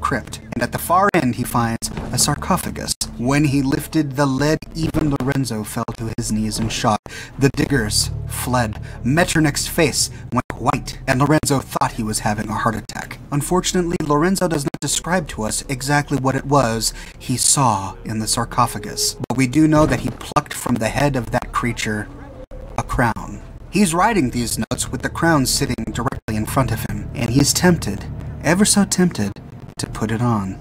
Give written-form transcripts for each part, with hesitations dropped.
crypt, and at the far end he finds a sarcophagus. When he lifted the lid, even Lorenzo fell to his knees in shock. The diggers fled. Metternich's face went white, and Lorenzo thought he was having a heart attack. Unfortunately, Lorenzo does not describe to us exactly what it was he saw in the sarcophagus, but we do know that he plucked from the head of that creature a crown. He's writing these notes with the crown sitting directly in front of him, and he's tempted, ever so tempted, to put it on.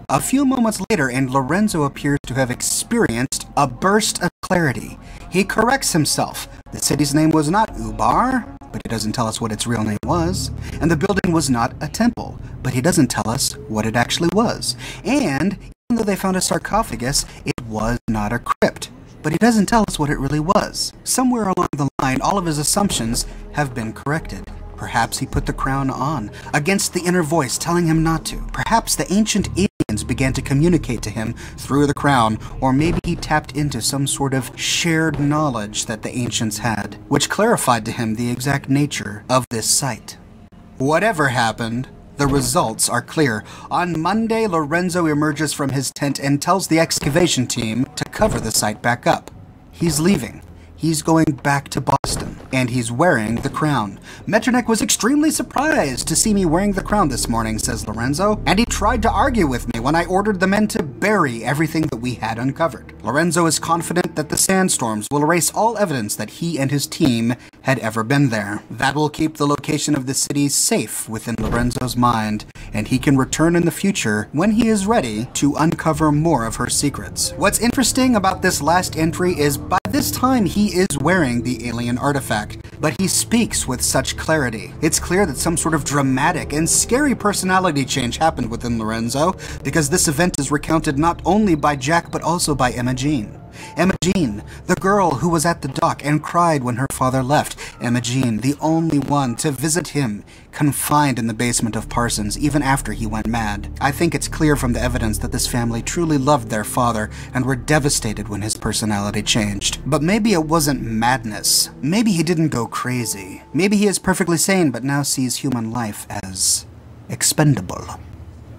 A few moments later, and Lorenzo appears to have experienced a burst of clarity. He corrects himself. The city's name was not Ubar, but he doesn't tell us what its real name was. And the building was not a temple, but he doesn't tell us what it actually was. And even though they found a sarcophagus, it was not a crypt, but he doesn't tell us what it really was. Somewhere along the line, all of his assumptions have been corrected. Perhaps he put the crown on, against the inner voice telling him not to. Perhaps the ancient aliens began to communicate to him through the crown, or maybe he tapped into some sort of shared knowledge that the ancients had, which clarified to him the exact nature of this site. Whatever happened, the results are clear. On Monday, Lorenzo emerges from his tent and tells the excavation team to cover the site back up. He's leaving. He's going back to Boston, and he's wearing the crown. Metternich was extremely surprised to see me wearing the crown this morning, says Lorenzo, and he tried to argue with me when I ordered the men to bury everything that we had uncovered. Lorenzo is confident that the sandstorms will erase all evidence that he and his team had ever been there. That will keep the location of the city safe within Lorenzo's mind, and he can return in the future when he is ready to uncover more of her secrets. What's interesting about this last entry is by this time he is wearing the alien artifact, but he speaks with such clarity. It's clear that some sort of dramatic and scary personality change happened within Lorenzo, because this event is recounted not only by Jack but also by Emma Jean. Emma Jean, the girl who was at the dock and cried when her father left. Emma Jean, the only one to visit him, confined in the basement of Parsons even after he went mad. I think it's clear from the evidence that this family truly loved their father and were devastated when his personality changed. But maybe it wasn't madness. Maybe he didn't go crazy. Maybe he is perfectly sane but now sees human life as expendable.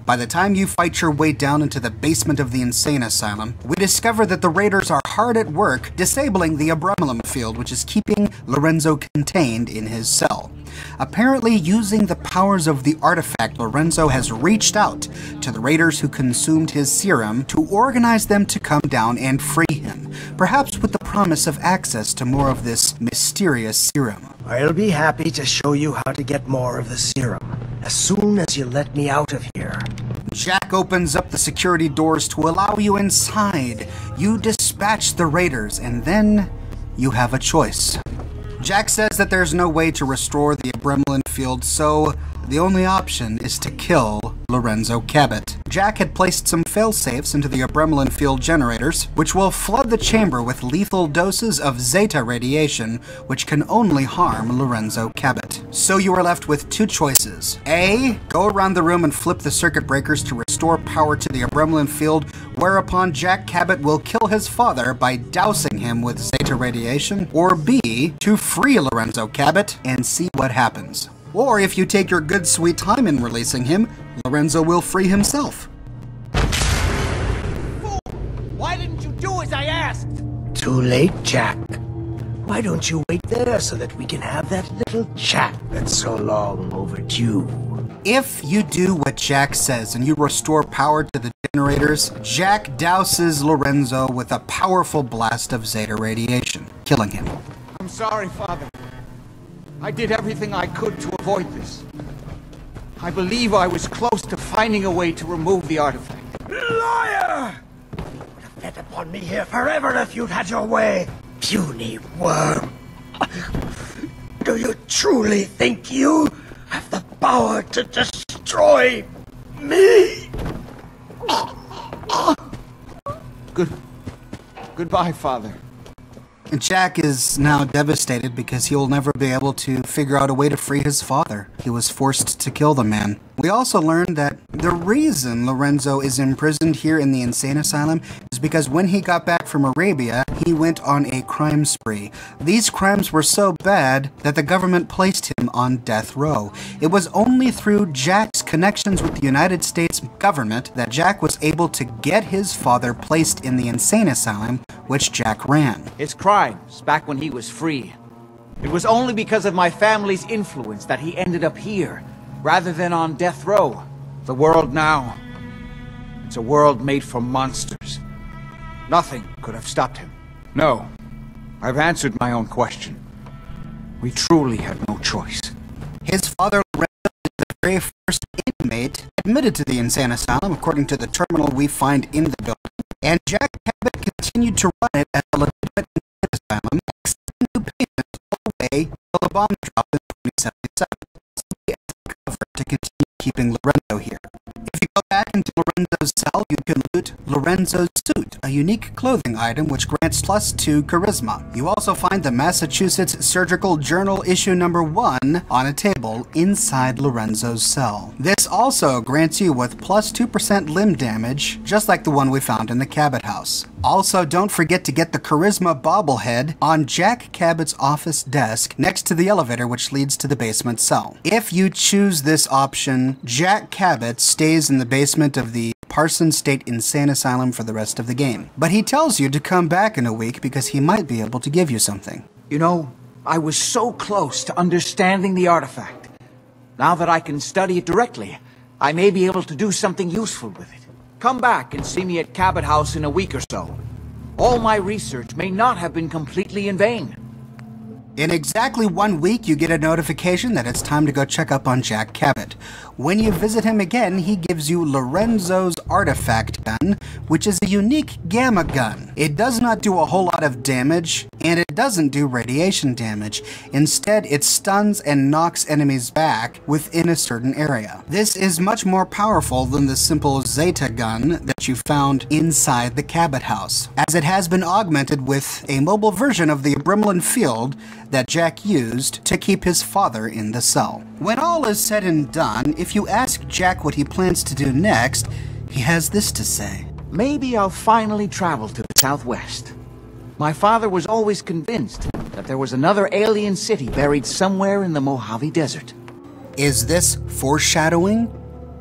By the time you fight your way down into the basement of the insane asylum, we discover that the raiders are hard at work disabling the abramulum field, which is keeping Lorenzo contained in his cell. Apparently, using the powers of the artifact, Lorenzo has reached out to the raiders who consumed his serum to organize them to come down and free him, perhaps with the promise of access to more of this mysterious serum. I'll be happy to show you how to get more of the serum, as soon as you let me out of here. Jack opens up the security doors to allow you inside. You dispatch the raiders, and then you have a choice. Jack says that there's no way to restore the abramulum field, so the only option is to kill Lorenzo Cabot. Jack had placed some failsafes into the abramulum field generators, which will flood the chamber with lethal doses of zeta radiation, which can only harm Lorenzo Cabot. So you are left with two choices. A, go around the room and flip the circuit breakers to restore power to the abramulum field, whereupon Jack Cabot will kill his father by dousing him with zeta radiation. Or B, to free Lorenzo Cabot and see what happens. Or if you take your good sweet time in releasing him, Lorenzo will free himself. Fool! Why didn't you do as I asked? Too late, Jack. Why don't you wait there so that we can have that little chat that's so long overdue? If you do what Jack says and you restore power to the generators, Jack douses Lorenzo with a powerful blast of zeta radiation, killing him. I'm sorry, Father. I did everything I could to avoid this. I believe I was close to finding a way to remove the artifact. Liar! You would have fed upon me here forever if you'd had your way, puny worm. Do you truly think you have the power to destroy me? Goodbye, Father. Jack is now devastated because he'll never be able to figure out a way to free his father. He was forced to kill the man. We also learned that the reason Lorenzo is imprisoned here in the insane asylum is because when he got back from Arabia, he went on a crime spree. These crimes were so bad that the government placed him on death row. It was only through Jack's connections with the United States government that Jack was able to get his father placed in the insane asylum which Jack ran. His crimes back when he was free. It was only because of my family's influence that he ended up here, rather than on death row. The world now, it's a world made for monsters. Nothing could have stopped him. No, I've answered my own question. We truly had no choice. His father, Lorenzo, is the very first inmate admitted to the insane asylum, according to the terminal we find in the building. And Jack Cabot continued to run it as a legitimate insane asylum, accepting new patients all the way till the bomb dropped in 2077, possibly as a cover to continue keeping Lorenzo here. If you go back into Lorenzo's cell, you can loot Lorenzo's suit, a unique clothing item which grants +2 charisma. You also find the Massachusetts Surgical Journal issue number 1 on a table inside Lorenzo's cell. This also grants you with +2% limb damage, just like the one we found in the Cabot house. Also, don't forget to get the charisma bobblehead on Jack Cabot's office desk next to the elevator which leads to the basement cell. If you choose this option, Jack Cabot stays in the basement of the Parsons State Insane Asylum for the rest of the game. But he tells you to come back in a week because he might be able to give you something. You know, I was so close to understanding the artifact. Now that I can study it directly, I may be able to do something useful with it. Come back and see me at Cabot House in a week or so. All my research may not have been completely in vain. In exactly 1 week, you get a notification that it's time to go check up on Jack Cabot. When you visit him again, he gives you Lorenzo's artifact gun, which is a unique gamma gun. It does not do a whole lot of damage, and it doesn't do radiation damage. Instead, it stuns and knocks enemies back within a certain area. This is much more powerful than the simple Zeta gun that you found inside the Cabot house, as it has been augmented with a mobile version of the Brimlin field that Jack used to keep his father in the cell. When all is said and done, if you ask Jack what he plans to do next, he has this to say. Maybe I'll finally travel to the Southwest. My father was always convinced that there was another alien city buried somewhere in the Mojave Desert. Is this foreshadowing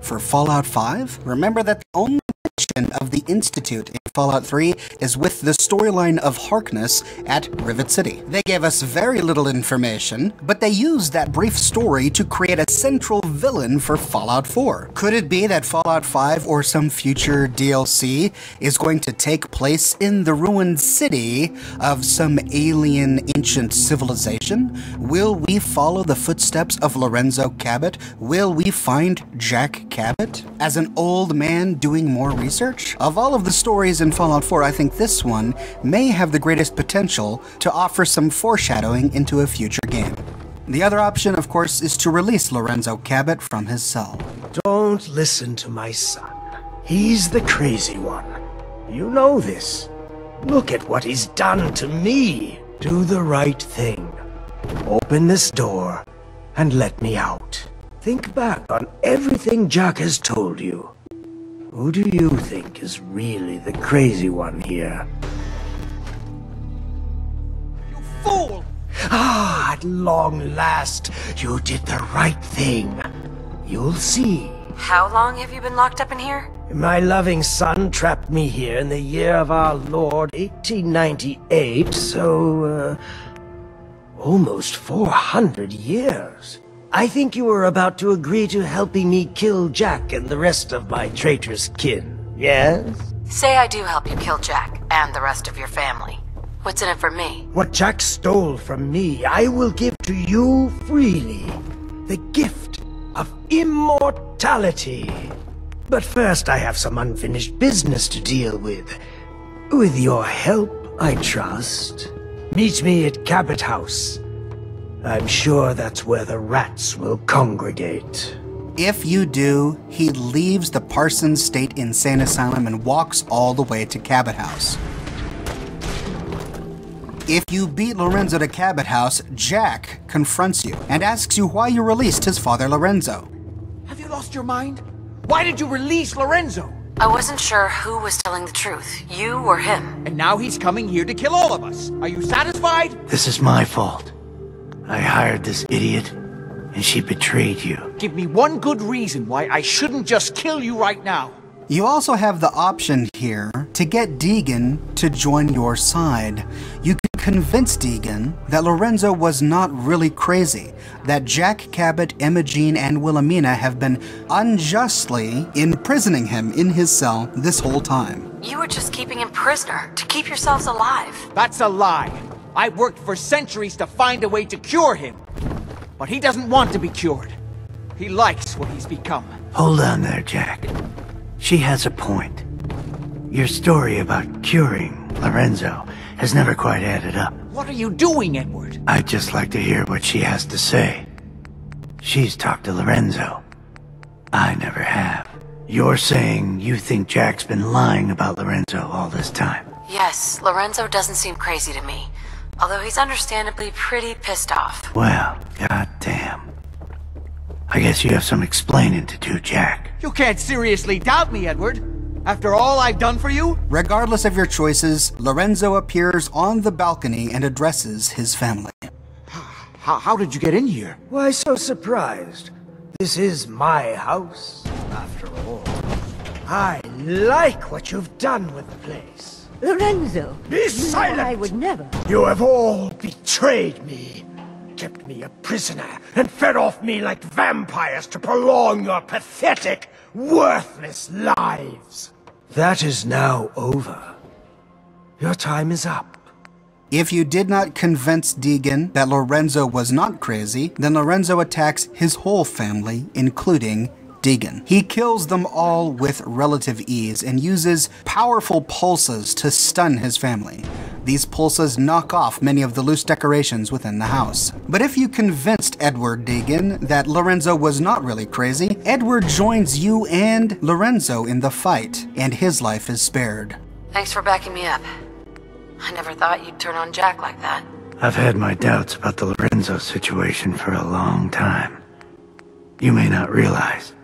for Fallout 5? Remember that the only mention of the Institute in Fallout 3 is with the storyline of Harkness at Rivet City. They gave us very little information, but they used that brief story to create a central villain for Fallout 4. Could it be that Fallout 5 or some future DLC is going to take place in the ruined city of some alien ancient civilization? Will we follow the footsteps of Lorenzo Cabot? Will we find Jack Cabot as an old man doing more research? Of all of the stories in Fallout 4, I think this one may have the greatest potential to offer some foreshadowing into a future game. The other option, of course, is to release Lorenzo Cabot from his cell. Don't listen to my son. He's the crazy one. You know this. Look at what he's done to me. Do the right thing. Open this door and let me out. Think back on everything Jack has told you. Who do you think is really the crazy one here? You fool! Ah, at long last, you did the right thing. You'll see. How long have you been locked up in here? My loving son trapped me here in the year of our Lord 1898, so, almost 400 years. I think you were about to agree to helping me kill Jack and the rest of my traitorous kin, yes? Say I do help you kill Jack and the rest of your family. What's in it for me? What Jack stole from me, I will give to you freely. The gift of immortality. But first I have some unfinished business to deal with. With your help, I trust. Meet me at Cabot House. I'm sure that's where the rats will congregate. If you do, he leaves the Parsons State Insane Asylum and walks all the way to Cabot House. If you beat Lorenzo to Cabot House, Jack confronts you and asks you why you released his father Lorenzo. Have you lost your mind? Why did you release Lorenzo? I wasn't sure who was telling the truth, you or him. And now he's coming here to kill all of us. Are you satisfied? This is my fault. I hired this idiot, and she betrayed you. Give me one good reason why I shouldn't just kill you right now. You also have the option here to get Deegan to join your side. You can convince Deegan that Lorenzo was not really crazy, that Jack, Cabot, Imogene, and Wilhelmina have been unjustly imprisoning him in his cell this whole time. You were just keeping him prisoner to keep yourselves alive. That's a lie. I worked for centuries to find a way to cure him. But he doesn't want to be cured. He likes what he's become. Hold on there, Jack. She has a point. Your story about curing Lorenzo has never quite added up. What are you doing, Edward? I'd just like to hear what she has to say. She's talked to Lorenzo. I never have. You're saying you think Jack's been lying about Lorenzo all this time? Yes, Lorenzo doesn't seem crazy to me. Although he's understandably pretty pissed off. Well, goddamn. I guess you have some explaining to do, Jack. You can't seriously doubt me, Edward. After all I've done for you? Regardless of your choices, Lorenzo appears on the balcony and addresses his family. How did you get in here? Why so surprised? This is my house, after all. I like what you've done with the place. Lorenzo! Be silent! I would never. You have all betrayed me. Kept me a prisoner and fed off me like vampires to prolong your pathetic, worthless lives. That is now over. Your time is up. If you did not convince Deegan that Lorenzo was not crazy, then Lorenzo attacks his whole family, including Deegan. He kills them all with relative ease and uses powerful pulses to stun his family. These pulses knock off many of the loose decorations within the house. But if you convinced Edward Deegan that Lorenzo was not really crazy, Edward joins you and Lorenzo in the fight, and his life is spared. Thanks for backing me up. I never thought you'd turn on Jack like that. I've had my doubts about the Lorenzo situation for a long time. You may not realize,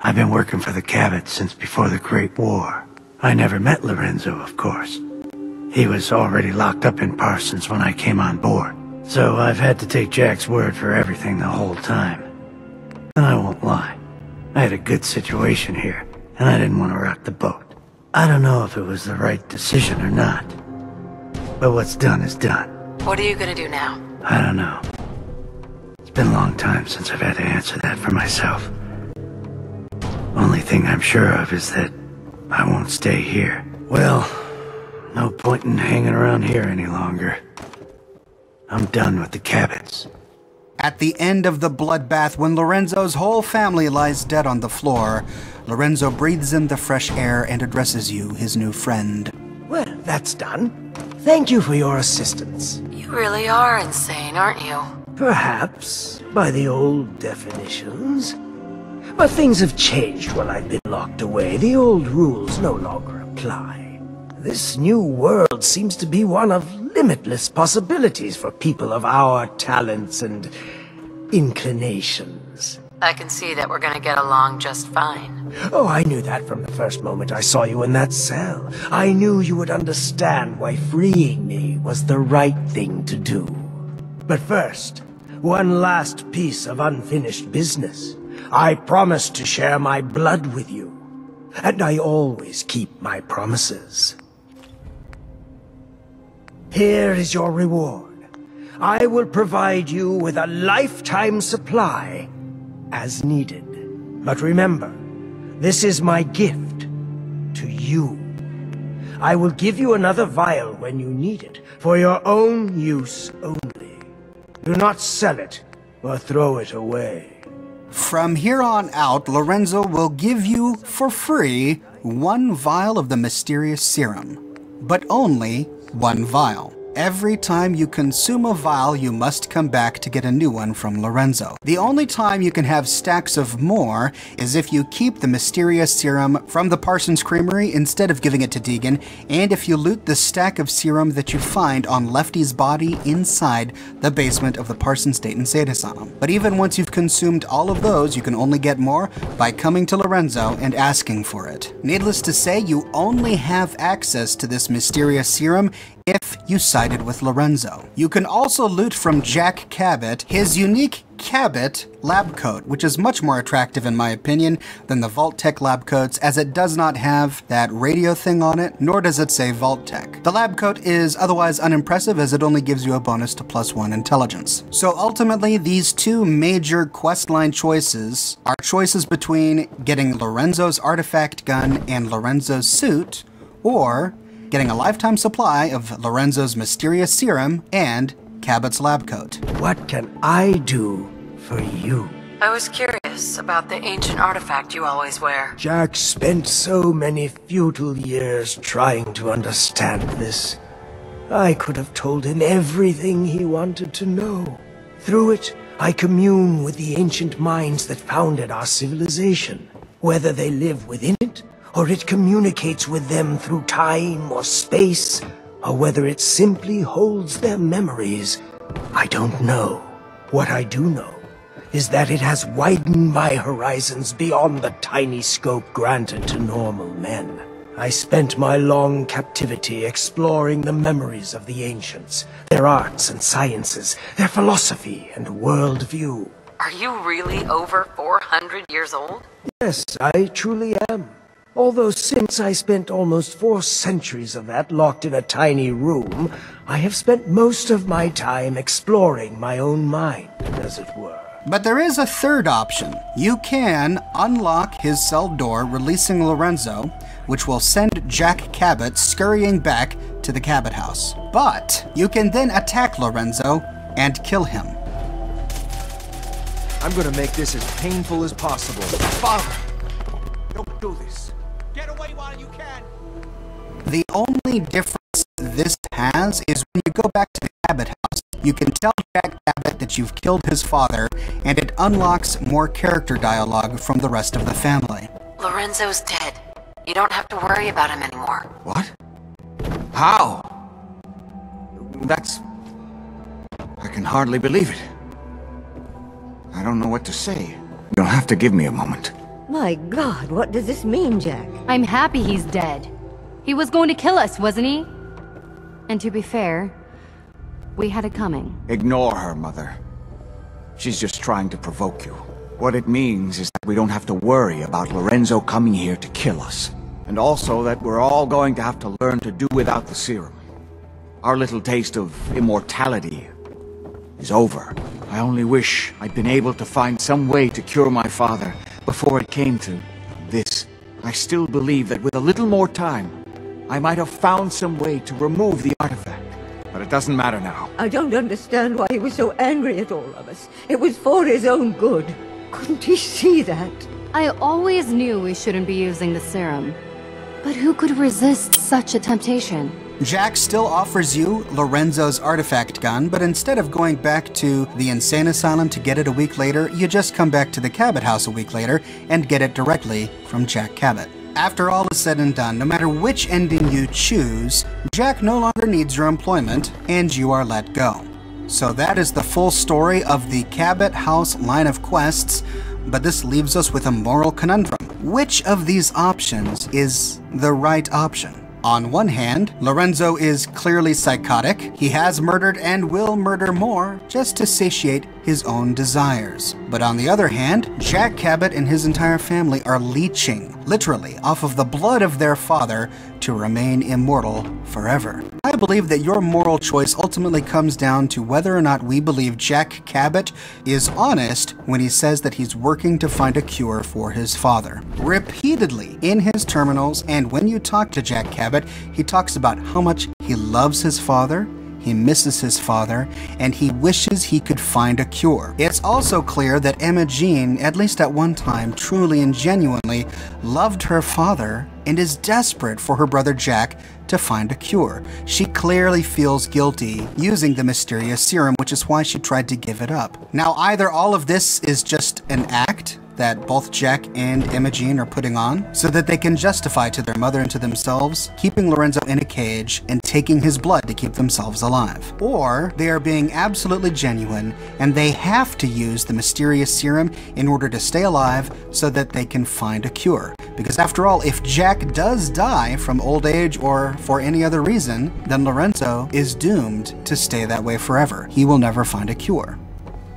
I've been working for the Cabot since before the Great War. I never met Lorenzo, of course. He was already locked up in Parsons when I came on board, so I've had to take Jack's word for everything the whole time. And I won't lie, I had a good situation here, and I didn't want to rock the boat. I don't know if it was the right decision or not, but what's done is done. What are you gonna do now? I don't know. It's been a long time since I've had to answer that for myself. Only thing I'm sure of is that I won't stay here. Well, no point in hanging around here any longer. I'm done with the Cabots. At the end of the bloodbath, when Lorenzo's whole family lies dead on the floor, Lorenzo breathes in the fresh air and addresses you, his new friend. Well, that's done. Thank you for your assistance. You really are insane, aren't you? Perhaps, by the old definitions. But things have changed while I've been locked away. The old rules no longer apply. This new world seems to be one of limitless possibilities for people of our talents and inclinations. I can see that we're gonna get along just fine. Oh, I knew that from the first moment I saw you in that cell. I knew you would understand why freeing me was the right thing to do. But first, one last piece of unfinished business. I promised to share my blood with you, and I always keep my promises. Here is your reward. I will provide you with a lifetime supply, as needed. But remember, this is my gift to you. I will give you another vial when you need it, for your own use only. Do not sell it or throw it away. From here on out, Lorenzo will give you, for free, 1 vial of the mysterious serum. But only 1 vial. Every time you consume a vial, you must come back to get a new one from Lorenzo. The only time you can have stacks of more is if you keep the mysterious serum from the Parsons Creamery instead of giving it to Deegan, and if you loot the stack of serum that you find on Lefty's body inside the basement of the Parsons State Insane Asylum. But even once you've consumed all of those, you can only get more by coming to Lorenzo and asking for it. Needless to say, you only have access to this mysterious serum if you sided with Lorenzo. You can also loot from Jack Cabot his unique Cabot lab coat, which is much more attractive in my opinion than the Vault-Tec lab coats, as it does not have that radio thing on it, nor does it say Vault-Tec. The lab coat is otherwise unimpressive as it only gives you a bonus to +1 intelligence. So ultimately, these two major questline choices are choices between getting Lorenzo's artifact gun and Lorenzo's suit, or getting a lifetime supply of Lorenzo's mysterious serum and Cabot's lab coat. What can I do for you? I was curious about the ancient artifact you always wear. Jack spent so many futile years trying to understand this. I could have told him everything he wanted to know. Through it, I commune with the ancient minds that founded our civilization. Whether they live within it, or it communicates with them through time or space, or whether it simply holds their memories, I don't know. What I do know is that it has widened my horizons beyond the tiny scope granted to normal men. I spent my long captivity exploring the memories of the ancients, their arts and sciences, their philosophy and worldview. Are you really over 400 years old? Yes, I truly am. Although since I spent almost 4 centuries of that locked in a tiny room, I have spent most of my time exploring my own mind, as it were. But there is a third option. You can unlock his cell door, releasing Lorenzo, which will send Jack Cabot scurrying back to the Cabot house. But you can then attack Lorenzo and kill him. I'm gonna make this as painful as possible. Father! Don't do this. Get away while you can! The only difference this has is when you go back to the Cabot house, you can tell Jack Cabot that you've killed his father, and it unlocks more character dialogue from the rest of the family. Lorenzo's dead. You don't have to worry about him anymore. What? How? That's... I can hardly believe it. I don't know what to say. You'll have to give me a moment. My God, what does this mean, Jack? I'm happy he's dead. He was going to kill us, wasn't he? And to be fair, we had it coming. Ignore her, Mother. She's just trying to provoke you. What it means is that we don't have to worry about Lorenzo coming here to kill us. And also that we're all going to have to learn to do without the serum. Our little taste of immortality is over. I only wish I'd been able to find some way to cure my father before it came to this. I still believe that with a little more time, I might have found some way to remove the artifact. But it doesn't matter now. I don't understand why he was so angry at all of us. It was for his own good. Couldn't he see that? I always knew we shouldn't be using the serum. But who could resist such a temptation? Jack still offers you Lorenzo's artifact gun, but instead of going back to the insane asylum to get it a week later, you just come back to the Cabot house a week later and get it directly from Jack Cabot. After all is said and done, no matter which ending you choose, Jack no longer needs your employment, and you are let go. So that is the full story of the Cabot House line of quests, but this leaves us with a moral conundrum. Which of these options is the right option? On one hand, Lorenzo is clearly psychotic. He has murdered and will murder more just to satiate his own desires. But on the other hand, Jack Cabot and his entire family are leeching, literally, off of the blood of their father to remain immortal forever. I believe that your moral choice ultimately comes down to whether or not we believe Jack Cabot is honest when he says that he's working to find a cure for his father. Repeatedly in his terminals, and when you talk to Jack Cabot, he talks about how much he loves his father, he misses his father, and he wishes he could find a cure. It's also clear that Emma Jean, at least at one time, truly and genuinely loved her father and is desperate for her brother Jack to find a cure. She clearly feels guilty using the mysterious serum, which is why she tried to give it up. Now, either all of this is just an act that both Jack and Imogen are putting on so that they can justify to their mother and to themselves keeping Lorenzo in a cage and taking his blood to keep themselves alive. Or they are being absolutely genuine and they have to use the mysterious serum in order to stay alive so that they can find a cure. Because after all, if Jack does die from old age or for any other reason, then Lorenzo is doomed to stay that way forever. He will never find a cure.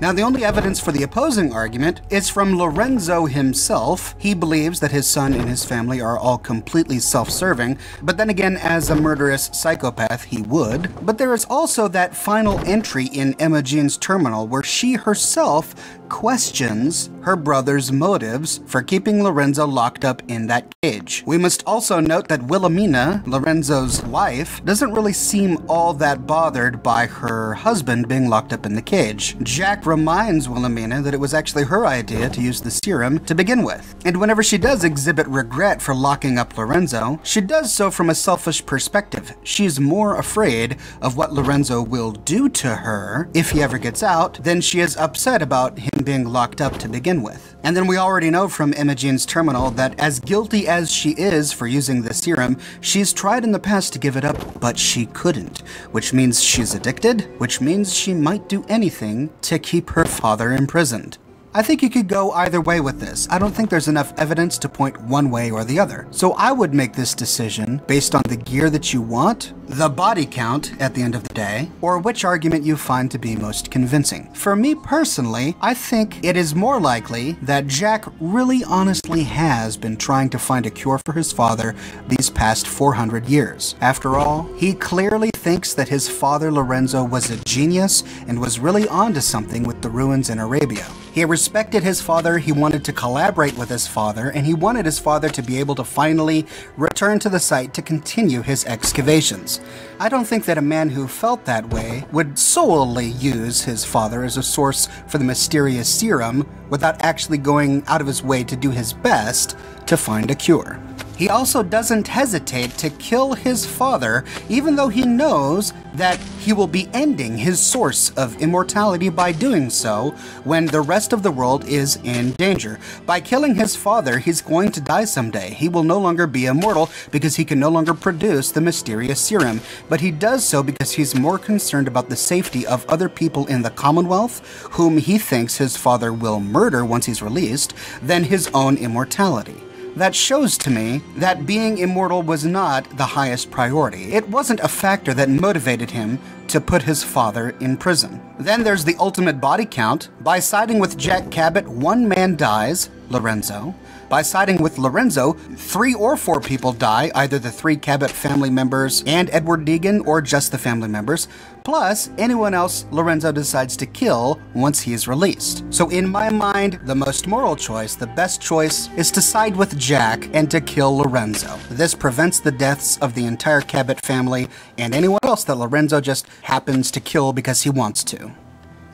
Now, the only evidence for the opposing argument is from Lorenzo himself. He believes that his son and his family are all completely self-serving, but then again, as a murderous psychopath, he would. But there is also that final entry in Emma Jean's terminal where she herself questions her brother's motives for keeping Lorenzo locked up in that cage. We must also note that Wilhelmina, Lorenzo's wife, doesn't really seem all that bothered by her husband being locked up in the cage. Jack reminds Wilhelmina that it was actually her idea to use the serum to begin with. And whenever she does exhibit regret for locking up Lorenzo, she does so from a selfish perspective. She's more afraid of what Lorenzo will do to her if he ever gets out than she is upset about him being locked up to begin with. And then we already know from Emma Jean's terminal that as guilty as she is for using the serum, she's tried in the past to give it up, but she couldn't, which means she's addicted, which means she might do anything to keep her father imprisoned. I think you could go either way with this. I don't think there's enough evidence to point one way or the other. So I would make this decision based on the gear that you want, the body count at the end of the day, or which argument you find to be most convincing. For me personally, I think it is more likely that Jack really honestly has been trying to find a cure for his father these past 400 years. After all, he clearly thinks that his father Lorenzo was a genius and was really onto something with the ruins in Arabia. He respected his father, he wanted to collaborate with his father, and he wanted his father to be able to finally return to the site to continue his excavations. I don't think that a man who felt that way would solely use his father as a source for the mysterious serum without actually going out of his way to do his best to find a cure. He also doesn't hesitate to kill his father, even though he knows that he will be ending his source of immortality by doing so when the rest of the world is in danger. By killing his father, he's going to die someday. He will no longer be immortal because he can no longer produce the mysterious serum, but he does so because he's more concerned about the safety of other people in the Commonwealth, whom he thinks his father will murder once he's released, than his own immortality. That shows to me that being immortal was not the highest priority. It wasn't a factor that motivated him to put his father in prison. Then there's the ultimate body count. By siding with Jack Cabot, one man dies, Lorenzo. By siding with Lorenzo, 3 or 4 people die, either the 3 Cabot family members and Edward Deegan, or just the family members, plus anyone else Lorenzo decides to kill once he is released. So in my mind, the most moral choice, the best choice, is to side with Jack and to kill Lorenzo. This prevents the deaths of the entire Cabot family and anyone else that Lorenzo just happens to kill because he wants to.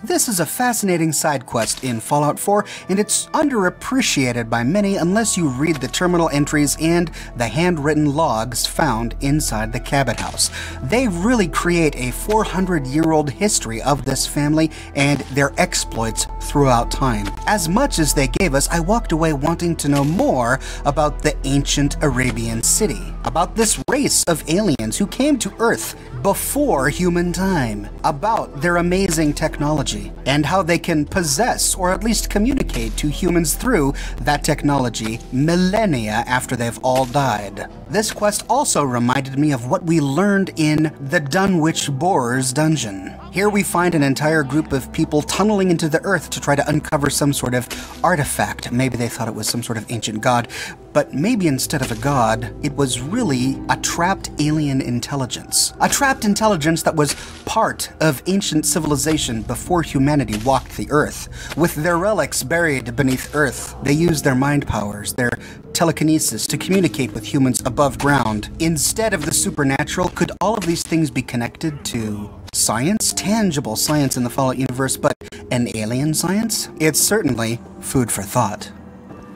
This is a fascinating side quest in Fallout 4, and it's underappreciated by many unless you read the terminal entries and the handwritten logs found inside the Cabot house. They really create a 400-year-old history of this family and their exploits throughout time. As much as they gave us, I walked away wanting to know more about the ancient Arabian city, about this race of aliens who came to Earth before human time, about their amazing technology, and how they can possess or at least communicate to humans through that technology millennia after they've all died. This quest also reminded me of what we learned in the Dunwich Borer's dungeon. Here we find an entire group of people tunneling into the earth to try to uncover some sort of artifact. Maybe they thought it was some sort of ancient god, but maybe instead of a god, it was really a trapped alien intelligence. A trapped intelligence that was part of ancient civilization before humanity walked the earth. With their relics buried beneath earth, they used their mind powers, their telekinesis to communicate with humans above ground. Instead of the supernatural, could all of these things be connected to science? Tangible science in the Fallout universe, but an alien science? It's certainly food for thought.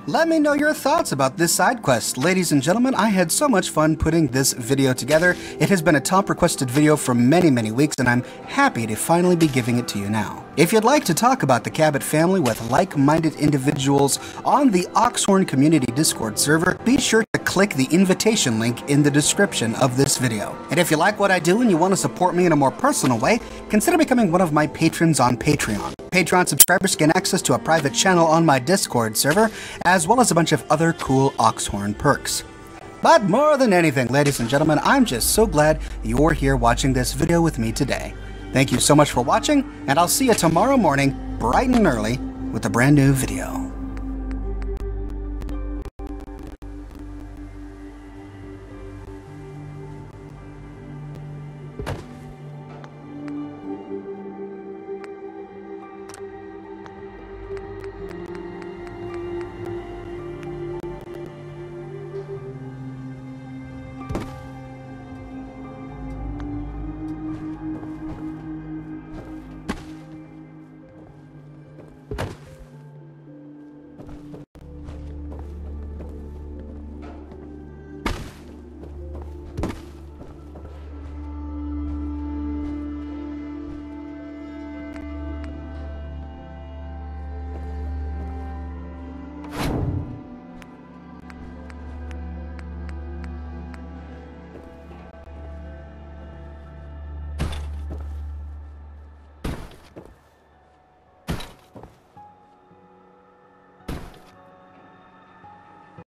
Let me know your thoughts about this side quest. Ladies and gentlemen, I had so much fun putting this video together. It has been a top requested video for many, many weeks, and I'm happy to finally be giving it to you now. If you'd like to talk about the Cabot family with like-minded individuals on the Oxhorn Community Discord server, be sure to click the invitation link in the description of this video. And if you like what I do and you want to support me in a more personal way, consider becoming one of my patrons on Patreon. Patreon subscribers gain access to a private channel on my Discord server, as well as a bunch of other cool Oxhorn perks. But more than anything, ladies and gentlemen, I'm just so glad you're here watching this video with me today. Thank you so much for watching, and I'll see you tomorrow morning bright and early with a brand new video.